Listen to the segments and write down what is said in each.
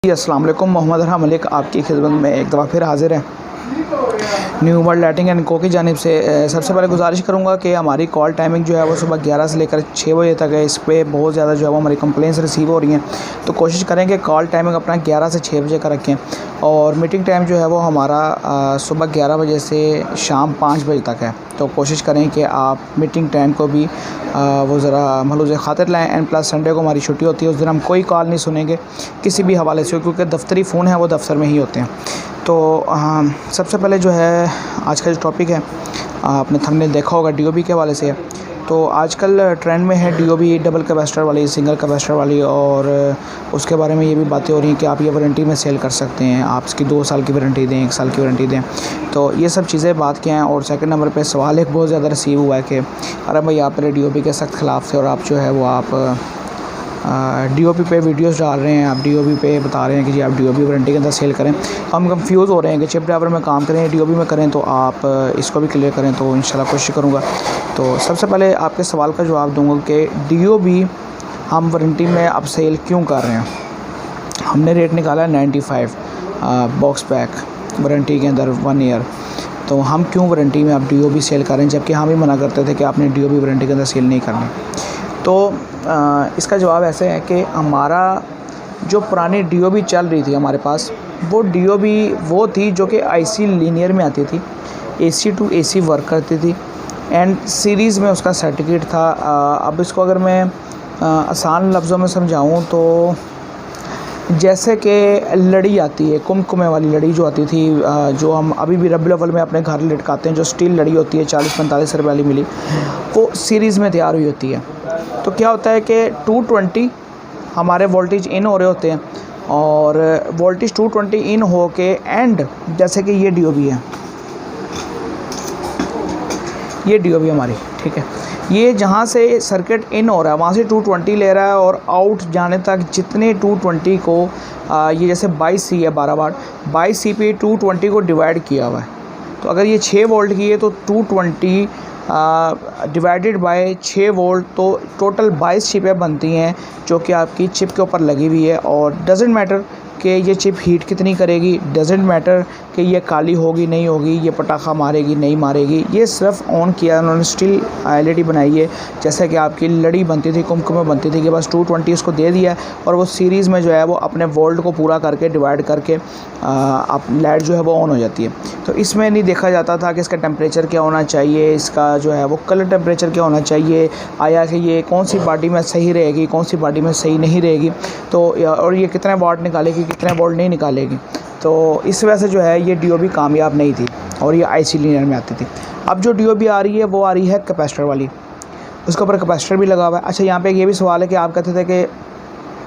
जी अस्सलाम वालेकुम। मोहम्मद अरहम मलिक आपकी खिदमत में एक दफ़ा फिर हाज़िर है न्यू वर्ल्ड लाइटिंग एंड को की जानिब से। सबसे पहले गुजारिश करूँगा कि हमारी कॉल टाइमिंग जो है वो सुबह 11 से लेकर 6 बजे तक है। इस पे बहुत ज़्यादा जो है वो हमारी कंप्लेंट्स रिसीव हो रही हैं, तो कोशिश करें कि कॉल टाइमिंग अपना 11 से 6 बजे का रखें और मीटिंग टाइम जो है वो हमारा सुबह 11 बजे से शाम 5 बजे तक है। तो कोशिश करें कि आप मीटिंग टाइम को भी वो ज़रा मलूज़ ख़ातिर लाएँ। एंड प्लस संडे को हमारी छुट्टी होती है, उस दिन हम कोई कॉल नहीं सुनेंगे किसी भी हवाले से, क्योंकि दफ्तरी फ़ोन है वो दफ्तर में ही होते हैं। तो सबसे पहले जो है आज का जो टॉपिक है आपने थंबनेल देखा होगा, डीओबी के हवाले से है। तो आजकल ट्रेंड में है डीओबी डबल कैपेसिटर वाली, सिंगल कैपेसिटर वाली, और उसके बारे में ये भी बातें हो रही हैं कि आप ये वारंटी में सेल कर सकते हैं, आप इसकी 2 साल की वारंटी दें, 1 साल की वारंटी दें। तो ये सब चीज़ें बात क्या हैं। और सेकंड नंबर पे सवाल एक बहुत ज़्यादा रिसीव हुआ है कि अरे भाई आप पहले डीओबी के सख्त ख़िलाफ़ थे और आप जो है वो आप डीओपी पे वीडियोस डाल रहे हैं, आप डीओपी पे बता रहे हैं कि जी आप डीओपी वारंटी के अंदर सेल करें। हम कंफ्यूज हो रहे हैं कि चिप ड्राइवर में काम करें डीओपी में करें, तो आप इसको भी क्लियर करें, तो इंशाल्लाह कोशिश करूँगा। तो सबसे पहले आपके सवाल का जवाब दूँगा कि डीओपी हम वारंटी में अब सेल क्यों कर रहे हैं। हमने रेट निकाला है 95 बॉक्स पैक वारंटी के अंदर 1 ईयर। तो हम क्यों वारंटी में अब डीओपी सेल कर रहे हैं, जबकि हम ही मना करते थे कि आपने डीओपी वारंटी के अंदर सेल नहीं करनी। तो इसका जवाब ऐसे है कि हमारा जो पुरानी डीओबी चल रही थी हमारे पास, वो डीओबी वो थी जो कि आईसी लीनियर में आती थी, एसी टू एसी वर्क करती थी एंड सीरीज़ में उसका सर्टिफिकेट था। अब इसको अगर मैं आसान लफ्ज़ों में समझाऊं तो जैसे कि लड़ी आती है, कुमकुमे वाली लड़ी जो आती थी, जो हम अभी भी रबी अव्वल में अपने घर लटकाते हैं, जो स्टील लड़ी होती है 40-45 रुपये वाली मिली, वो सीरीज़ में तैयार हुई होती है। तो क्या होता है कि 220 हमारे वोल्टेज इन हो रहे होते हैं और वोल्टेज 220 इन हो के एंड जैसे कि ये डीओबी है, ये डीओबी हमारी, ठीक है, ये जहाँ से सर्किट इन हो रहा है वहाँ से 220 ले रहा है और आउट जाने तक जितने 220 को ये जैसे 22C है 12 वाट, 22C पे 220 को डिवाइड किया हुआ है। तो अगर ये 6 वोल्ट की है तो 220 डिवाइडेड बाय 6 वोल्ट, तो टोटल 22 चिपें बनती हैं जो कि आपकी चिप के ऊपर लगी हुई है। और डजेंट मैटर कि ये चिप हीट कितनी करेगी, डजेंट मैटर कि ये काली होगी नहीं होगी, ये पटाखा मारेगी नहीं मारेगी, ये सिर्फ ऑन किया उन्होंने, स्टील एलईडी बनाई है जैसे कि आपकी लड़ी बनती थी, कुमकुमे बनती थी, कि बस 220 उसको दे दिया और वो सीरीज़ में जो है वो अपने वोल्ट को पूरा करके डिवाइड करके आप लाइट जो है वो ऑन हो जाती है। तो इसमें नहीं देखा जाता था कि इसका टेम्परेचर क्या होना चाहिए, इसका जो है वो कलर टेम्परेचर क्या होना चाहिए, आया कि ये कौन सी बॉडी में सही रहेगी, कौन सी बॉडी में सही नहीं रहेगी, तो और ये कितने वाट निकालेगी, कितने वोल्ट नहीं निकालेगी। तो इस वजह से जो है ये डीओबी कामयाब नहीं थी और ये आईसी लीनियर में आती थी। अब जो डीओबी आ रही है वो आ रही है कैपेसिटर वाली, उसके ऊपर कैपेसिटर भी लगा हुआ है। अच्छा, यहाँ पे ये भी सवाल है कि आप कहते थे कि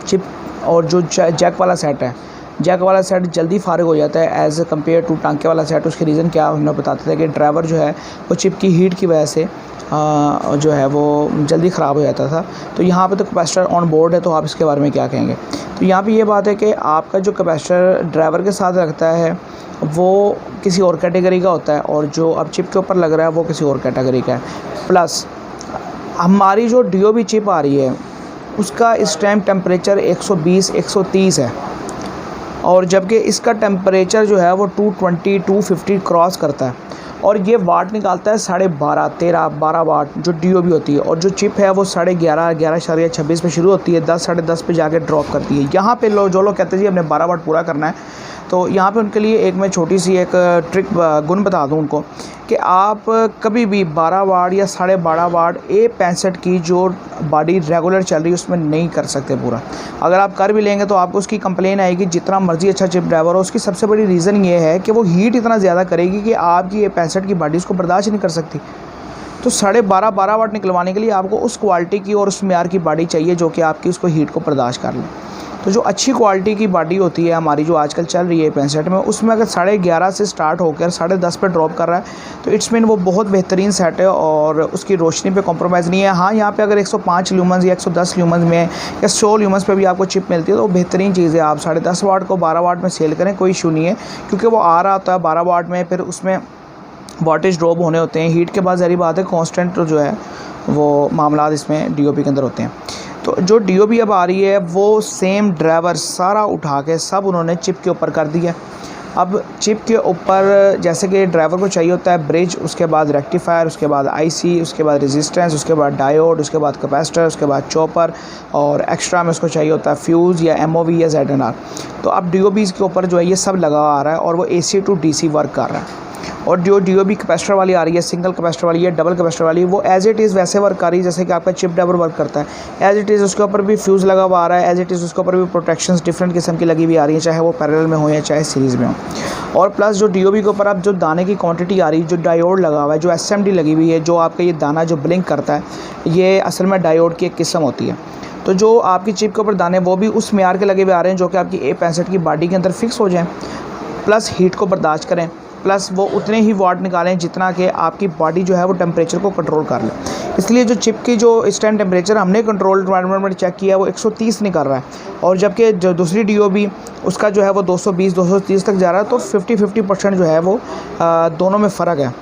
चिप और जो जैक वाला सेट है, जैक वाला सेट जल्दी फारिग हो जाता है एज़ कम्पेयर टू टांके वाला सेट। उसके रीज़न क्या हमने बताते थे कि ड्राइवर जो है वो चिप की हीट की वजह से जो है वो जल्दी ख़राब हो जाता था। तो यहाँ पे तो कैपेसिटर ऑन बोर्ड है, तो आप इसके बारे में क्या कहेंगे। तो यहाँ पे ये बात है कि आपका जो कैपेसिटर ड्राइवर के साथ रखता है वो किसी और कैटेगरी का होता है और जो अब चिप के ऊपर लग रहा है वो किसी और कैटेगरी का है। प्लस हमारी जो डीओबी चिप आ रही है उसका इस टाइम टेम्परेचर 120-130 है और जबकि इसका टेम्परेचर जो है वो 220-250 क्रॉस करता है और ये वाट निकालता है 12.5 वाट जो डीओबी होती है। और जो चिप है वो 11.5 पे शुरू होती है, 10-10.5 पे जाके ड्रॉप करती है। यहाँ पे जो लोग कहते हैं जी हमने 12 वाट पूरा करना है, तो यहाँ पे उनके लिए एक मैं छोटी सी एक ट्रिक गुण बता दूँ उनको कि आप कभी भी 12 वाट या 12.5 वाट A65 की जो बॉडी रेगुलर चल रही है उसमें नहीं कर सकते पूरा। अगर आप कर भी लेंगे तो आपको उसकी कंप्लेन आएगी, जितना मर्जी अच्छा चिप ड्राइवर हो। उसकी सबसे बड़ी रीज़न ये है कि वो हीट इतना ज़्यादा करेगी कि आपकी A65 की बॉडी उसको बर्दाश्त नहीं कर सकती। तो 12.5 वाट निकलवाने के लिए आपको उस क्वालिटी की और उस म्यार की बॉडी चाहिए जो कि आपकी उसको हीट को बर्दाश्त कर ले। तो जो अच्छी क्वालिटी की बॉडी होती है हमारी जो आजकल चल रही है 65 में, उसमें अगर 11.5 से स्टार्ट होकर 10.5 पे ड्रॉप कर रहा है तो इट्स मीन वो बहुत बेहतरीन सेट है और उसकी रोशनी पे कॉम्प्रोमाइज़ नहीं है। हाँ, यहाँ पे अगर 105 ल्यूमन्स या 110 ल्यूमन्स में या 100 ल्यूमन्स पे भी आपको चिप मिलती है तो वो बेहतरीन चीज़ है। आप 10.5 वाट को 12 वाट में सेल करें, कोई इशू नहीं है, क्योंकि वो आ रहा होता है 12 वाट में, फिर उसमें वाटेज ड्रॉप होने होते हैं। हीट के बाद ज़ाहिर बात है कांस्टेंट जो है वो मामला इसमें डीओपी के अंदर होते हैं। तो जो DOB अब आ रही है वो सेम ड्राइवर सारा उठा के सब उन्होंने चिप के ऊपर कर दिया। अब चिप के ऊपर जैसे कि ड्राइवर को चाहिए होता है ब्रिज, उसके बाद रेक्टिफायर, उसके बाद IC, उसके बाद रेजिस्टेंस, उसके बाद डायोड, उसके बाद कैपेसिटर, उसके बाद चॉपर, और एक्स्ट्रा में उसको चाहिए होता है फ्यूज़ या MOV या ZNR। तो अब DOBs के ऊपर जो है ये सब लगा आ रहा है और वो AC to DC वर्क कर रहा है। और जो DOB कैपेसिटर वाली आ रही है, सिंगल कैपेसिटर वाली है, डबल कैपेसिटर वाली, वो एज़ इट इज़ वैसे वर्क कर रही है जैसे कि आपका चिप ड्राइवर वर्क करता है। एज़ इट इज़ उसके ऊपर भी फ्यूज़ लगा हुआ आ रहा है, एज़ इट इज़ उसके ऊपर भी प्रोटेक्शंस डिफरेंट किस्म की लगी हुई आ रही है, चाहे वो पैरेलल में हो या चाहे सीरीज़ में हो। और प्लस जो DOB के ऊपर अब जो दाने की क्वांटिटी आ रही है, जो डायोड लगा हुआ है, जो SMD लगी हुई है, जो आपका ये दाना जो ब्लिंक करता है, ये असल में डायोड की एक किस्म होती है। तो जो आपकी चिप के ऊपर दाने वो भी उस मेयार के लगे हुए आ रहे हैं जो कि आपकी A65 की बॉडी के अंदर फिक्स हो जाएँ, प्लस हीट को बर्दाश्त करें, प्लस वो उतने ही वाट निकालें जितना कि आपकी बॉडी जो है वो टेम्परेचर को कंट्रोल कर ले। इसलिए जो चिप की जो इस टाइम टेम्परेचर हमने कंट्रोल एनवायरनमेंट में चेक किया है वो 130 निकल रहा है, और जबकि जो दूसरी DOB उसका जो है वो 220-230 तक जा रहा है। तो 50% जो है वो दोनों में फ़र्क है।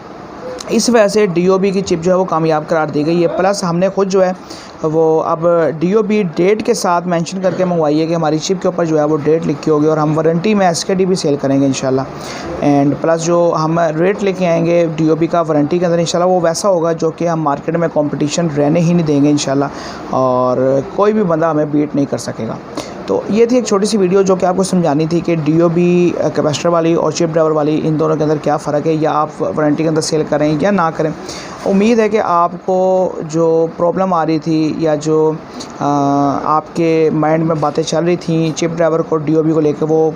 इस वजह से DOB की चिप जो है वो कामयाब करार दी गई है। प्लस हमने खुद जो है वो अब DOB डेट के साथ मेंशन करके मंगवाई है कि हमारी चिप के ऊपर जो है वो डेट लिखी होगी, और हम वारंटी में SKD भी सेल करेंगे इंशाल्लाह। एंड प्लस जो हम रेट लेके आएंगे DOB का वारंटी के अंदर इंशाल्लाह वो वैसा होगा जो कि हम मार्केट में कंपटीशन रहने ही नहीं देंगे इंशाल्लाह, और कोई भी बंदा हमें बीट नहीं कर सकेगा। तो ये थी एक छोटी सी वीडियो जो कि आपको समझानी थी कि DOB कैपेसिटर वाली और चिप ड्राइवर वाली इन दोनों के अंदर क्या फ़र्क है, या आप वारंटी के अंदर सेल करें या ना करें। उम्मीद है कि आपको जो प्रॉब्लम आ रही थी या जो आपके माइंड में बातें चल रही थी चिप ड्राइवर को DOB को लेकर, वो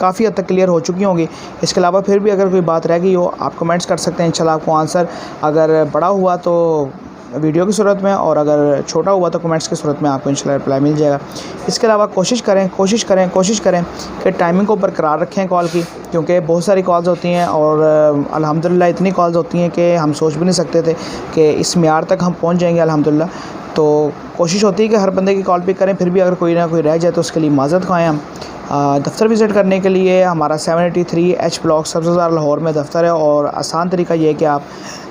काफ़ी हद तक क्लियर हो चुकी होंगी। इसके अलावा फिर भी अगर कोई बात रह गई हो आप कमेंट्स कर सकते हैं, इंशाल्लाह आपको आंसर अगर बड़ा हुआ तो वीडियो की सूरत में, और अगर छोटा हुआ तो कमेंट्स की सूरत में आपको इंशाल्लाह रिप्लाई मिल जाएगा। इसके अलावा कोशिश करें कि टाइमिंग को बरकरार रखें कॉल की, क्योंकि बहुत सारी कॉल्स होती हैं और अल्हम्दुलिल्लाह इतनी कॉल्स होती हैं कि हम सोच भी नहीं सकते थे कि इस मियार तक हम पहुंच जाएंगे अल्हम्दुलिल्लाह। तो कोशिश होती है कि हर बंदे की कॉल पिक करें, फिर भी अगर कोई ना कोई रह जाए तो उसके लिए माज़रत खाएँ हम। दफ़्तर विज़िट करने के लिए हमारा 783H ब्लॉक सबसे ज़्यादा लाहौर में दफ़्तर है, और आसान तरीका ये है कि आप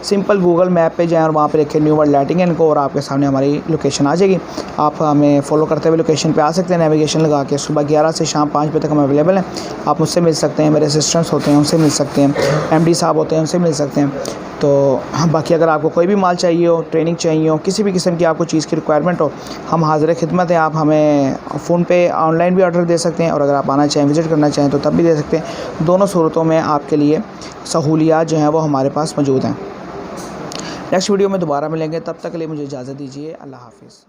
सिंपल गूगल मैप पे जाएं और वहाँ पे लिखें न्यू वर्ल्ड लाइटिंग एंड को, और आपके सामने हमारी लोकेशन आ जाएगी। आप हमें फॉलो करते हुए लोकेशन पे आ सकते हैं नेविगेशन लगा के। सुबह 11 से शाम 5 बजे तक हम अवेलेबल हैं। आप मुझसे मिल सकते हैं, मेरे असिस्टेंट्स होते हैं उनसे मिल सकते हैं, MD साहब होते हैं उनसे मिल सकते हैं। तो बाकी अगर आपको कोई भी माल चाहिए हो, ट्रेनिंग चाहिए हो, किसी भी किस्म की आपको चीज़ की रिक्वायरमेंट हो, हम हाज़िर खिदमत हैं। आप हमें फ़ोन पे ऑनलाइन भी ऑर्डर दे सकते हैं, और अगर आप आना चाहें विज़िट करना चाहें तो तब भी दे सकते हैं। दोनों सूरतों में आपके लिए सहूलियात जो हैं वो हमारे पास मौजूद हैं। नेक्स्ट वीडियो में दोबारा मिलेंगे, तब तक के लिए मुझे इजाज़त दीजिए। अल्लाह हाफ़िज़।